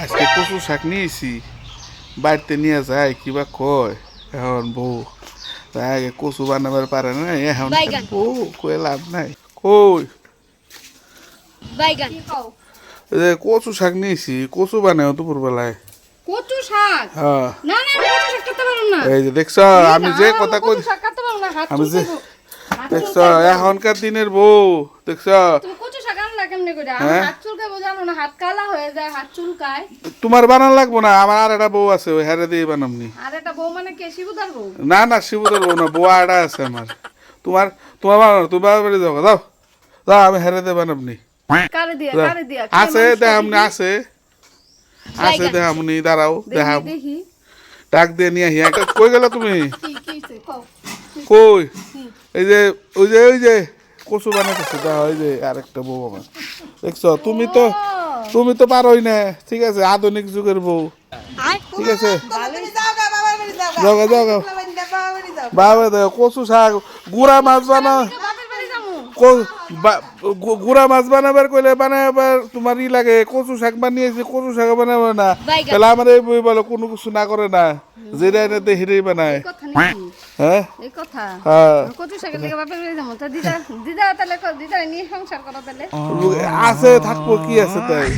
আজকে কচু শাক নিয়েছি বাড়িতে নিয়ে যায় কিবা কয় এখন বউ তাই আগে কচু বানাবার পারে না এখন বউ কয়ে লাভ নাই কই বাইগান এই যে কচু শাক নিয়েছি কচু বানাও দুপুর বেলায় কচু শাক হ্যাঁ না না আমি কচু শাক কাটতে পারবো না এই যে দেখছ আমি যে কথা কই কচু শাক কাটতে পারবো না হাত আমি যে চুলকাইবো। হাত দেখছ চুলকাইবো। এখনকার দিনের বউ দেখছ তুমি কচু শাক আনলা কেমনে করে হ্যাঁ? হাত চুলকাইবো জানো না হাত কালা হয়ে যায় হাত চুলকায় তোমার বানান লাগবো না আমার আর একটা বউ আছে ওই হেরে দিয়ে বানামনি আর একটা বউ মানে কে শিবুদার বউ না না শিবুদের বউ না বউ আড়া আছে আমার তোমার তোমার বানানো তুমি বাড়ি যাও যাও যাও আমি হেরে দিয়ে বানামনি কারে দিয়া যাও। কারে দিয়া আছে দেহামনি আছে আছে দেহামনি দাঁড়াও দেহাম দেখি ডাক দিয়ে নিয়ে আহি একটা কই গেল তুমি কি হইছে কও কই এই যে ওই যে কচু বানাইতেছে দা ওই যে আরেকটা বউ আমার দেখছো তুমি তো পারোই না ঠিক আছে আধুনিক যুগের বউ ঠিক আছে যাও গা, যাও গা। বাবা দেখো কচু শাক গুড়া মাছ বানা বাপের বাড়ি যামু গুড়া মাছ বানাবার কইলে বানাবার তোমার ই লাগে কচু শাক বানিয়েছি কচু শাক বানাবে না বাইগান। তাহলে আমার এই বই বলো কোনো কিছু না করে না যেটা এনে হিরেই বানায় কথা নাকি হ্যাঁ এই কথা হ্যাঁ কচু শাকের লেগে বাপের বাড়ি যামু তো দিদা দিদা তাহলে দিদা নিয়ে সংসার করো তাহলে আছে থাকবো কি আছে তাই